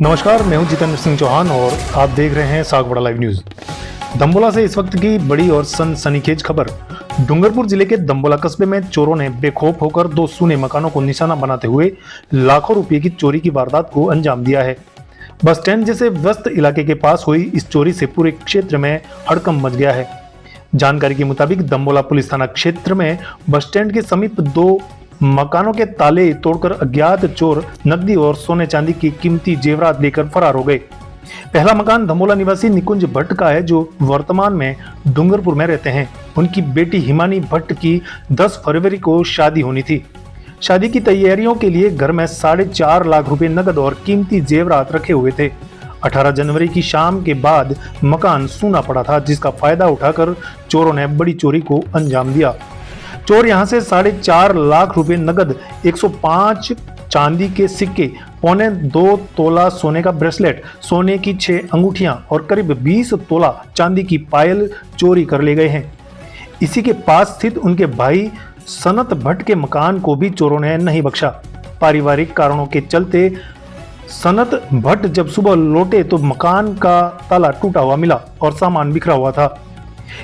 नमस्कार, मैं हूं जितेंद्र सिंह चौहान और आप देख रहे हैं सागवाड़ा लाइव न्यूज। दंबोला से इस वक्त की बड़ी और सनसनीखेज खबर। डूंगरपुर जिले के दंबोला कस्बे में चोरों ने बेखौफ होकर दो सूने मकानों को निशाना बनाते हुए लाखों रुपए की चोरी की वारदात को अंजाम दिया है। बस स्टैंड जैसे व्यस्त इलाके के पास हुई इस चोरी से पूरे क्षेत्र में हड़कंप मच गया है। जानकारी के मुताबिक दंबोला पुलिस थाना क्षेत्र में बस स्टैंड के समीप दो मकानों के ताले तोड़कर अज्ञात चोर नकदी और सोने चांदी की कीमती जेवरात लेकर फरार हो गए। पहला मकान दंबोला निवासी निकुंज भट्ट का है, जो वर्तमान में डूंगरपुर में रहते हैं। उनकी बेटी हिमानी भट्ट की 10 फरवरी को शादी होनी थी। शादी की तैयारियों के लिए घर में 4.5 लाख रुपए नकद और कीमती जेवरात रखे हुए थे। 18 जनवरी की शाम के बाद मकान सूना पड़ा था, जिसका फायदा उठाकर चोरों ने बड़ी चोरी को अंजाम दिया। चोर यहां से 4.5 लाख रुपए नगद, 105 चांदी के सिक्के, 2.25 तोला सोने का ब्रेसलेट, सोने की 6 अंगूठियां और करीब 20 तोला चांदी की पायल चोरी कर ले गए हैं। इसी के पास स्थित उनके भाई सनत भट्ट के मकान को भी चोरों ने नहीं बख्शा। पारिवारिक कारणों के चलते सनत भट्ट जब सुबह लौटे तो मकान का ताला टूटा हुआ मिला और सामान बिखरा हुआ था।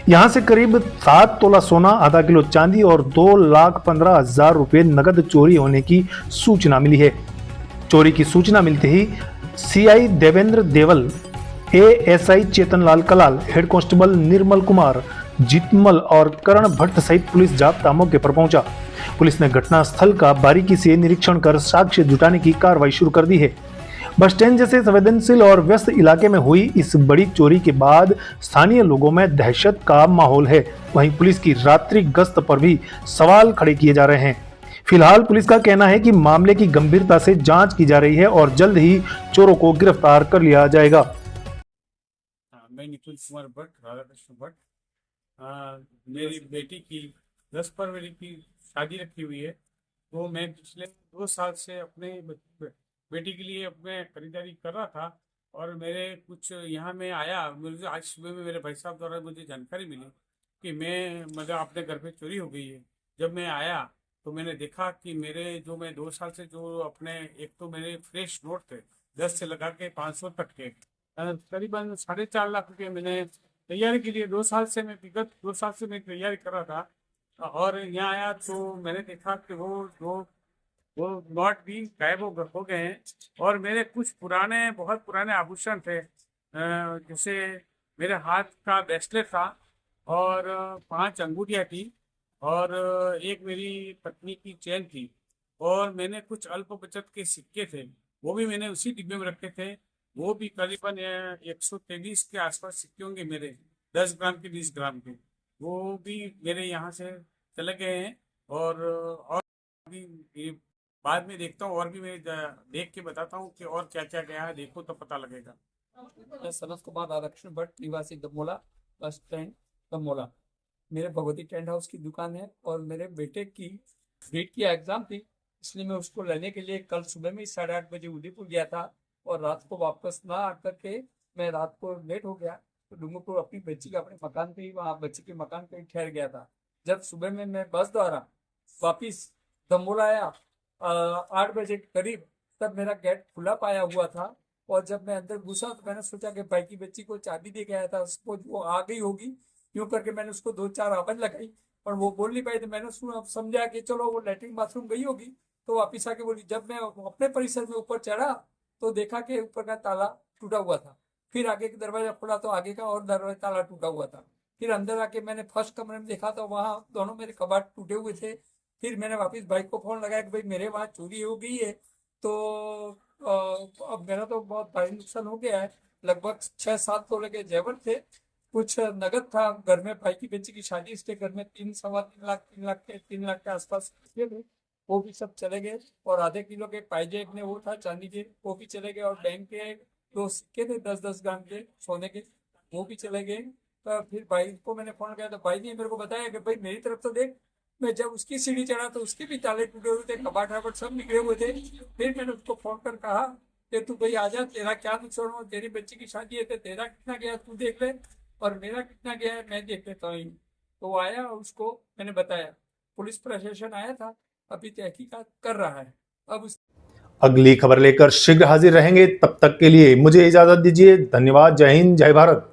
यहां से करीब 7 तोला सोना, आधा किलो चांदी और 2,15,000 रुपए नगद चोरी होने की सूचना मिली है। चोरी की सूचना मिलते ही CI Devendra Deval, ASI Chetanlal Kalal, head constable Nirmal Kumar Jitmal और करण भट्ट सहित पुलिस जाब्ता मौके पर पहुंचा। पुलिस ने घटनास्थल का बारीकी से निरीक्षण कर साक्ष्य जुटाने की कार्रवाई शुरू कर दी है। बस स्टैंड जैसे संवेदनशील और व्यस्त इलाके में हुई इस बड़ी चोरी के बाद स्थानीय लोगों में दहशत का माहौल है। वहीं पुलिस की रात्रि गश्त पर भी सवाल खड़े किए जा रहे हैं। फिलहाल पुलिस का कहना है कि मामले की गंभीरता से जांच की जा रही है और जल्द ही चोरों को गिरफ्तार कर लिया जाएगा। मैं निकुंज कुमार भट्ट, राधाकृष्ण भट्ट। मेरी बेटी की 10 फरवरी की शादी रखी हुई है, तो मैं पिछले 2 साल से अपने बेटी के लिए अपने खरीदारी कर रहा था और मेरे कुछ यहाँ में आया। मुझे आज सुबह में मेरे भाई साहब द्वारा मुझे जानकारी मिली कि मतलब अपने घर पे चोरी हो गई है। जब मैं आया तो मैंने देखा कि मैं 2 साल से जो अपने, एक तो मेरे फ्रेश नोट थे 10 से लगा के 500 तक के, करीबन 4.5 लाख रुपये मैंने तैयारी के लिए 2 साल से विगत 2 साल से मैं तैयारी कर रहा था। और यहाँ आया तो मैंने देखा कि वो नोट भी गायब हो गए हैं और मेरे कुछ बहुत पुराने आभूषण थे। जैसे मेरे हाथ का ब्रेसलेट था और 5 अंगूठियाँ थी और एक मेरी पत्नी की चेन थी और मैंने कुछ अल्प बचत के सिक्के थे, वो भी मैंने उसी डिब्बे में रखे थे। वो भी करीबन 123 के आसपास सिक्के होंगे मेरे, 10 ग्राम के 20 ग्राम के, वो भी मेरे यहाँ से चले गए हैं। और भी बाद में देखता हूँ और भी मैं देख के बताता हूँ कि और क्या क्या गया है, देखो तो पता लगेगा। मैं सनत कुमार राधाकृष्ण भट्ट, निवासी दंबोला बस स्टैंड दंबोला। मेरे भगवती टेंट हाउस की दुकान है और मेरे बेटे की नीट की एग्जाम थी, इसलिए मैं उसको लेने के लिए कल सुबह में 8:30 बजे उदयपुर गया था और रात को वापस ना आकर के मैं रात को लेट हो गया तो डूंगरपुर अपनी बच्ची का अपने मकान पे ही, वहाँ बच्ची के मकान पे ही ठहर गया था। जब सुबह में मैं बस द्वारा वापिस दंबोला आया 8 बजे करीब, तब मेरा गेट खुला पाया हुआ था और जब मैं अंदर घुसा तो मैंने सोचा कि भाई की बच्ची को चाबी दे के आया था, उसको वो आ गई होगी, यूं करके मैंने उसको 2-4 आवाज लगाई और वो बोल नहीं पाई। तो मैंने समझा कि चलो वो लैट्रिन बाथरूम गई होगी, तो वापिस आके बोली। जब मैं अपने परिसर में ऊपर चढ़ा तो देखा कि ऊपर का ताला टूटा हुआ था। फिर आगे का दरवाजा खुला तो आगे का और दरवाजा ताला टूटा हुआ था। फिर अंदर आके मैंने फर्स्ट कमरे में देखा तो वहाँ दोनों मेरे कबाड़ टूटे हुए थे। फिर मैंने वापस भाई को फोन लगाया कि भाई मेरे वहाँ चोरी हो गई है। तो अब मेरा तो बहुत भारी नुकसान हो गया है। लगभग 6-7 तोले के जेवर थे, कुछ नगद था घर में। भाई की बच्ची की शादी, इसके घर में 3 लाख के आसपास थे, वो भी सब चले गए। और आधे किलो के पाइजेब ने वो था चांदी के, वो भी चले गए। और बैंक के 2 सिक्के थे 10-10 ग्राम के सोने के, वो भी चले गए। तो फिर भाई को मैंने फोन किया तो भाई ने मेरे को बताया कि भाई मेरी तरफ तो देख। मैं जब उसकी सीढ़ी चढ़ा तो उसके भी ताले टूटे हुए थे, कबाट वबाट सब निकले हुए थे। फिर मैंने उसको फोन कर कहा कि तू भाई आ जा, तेरा क्या नुकसान हो, तेरी बच्ची की शादी है, तो तेरा कितना गया तू देख ले और मेरा कितना गया है मैं देख लेता हूँ। तो वो आया और उसको मैंने बताया। पुलिस प्रशासन आया था, अभी तहकीकात कर रहा है। अब अगली खबर लेकर शीघ्र हाजिर रहेंगे, तब तक के लिए मुझे इजाजत दीजिए। धन्यवाद। जय हिंद, जय भारत।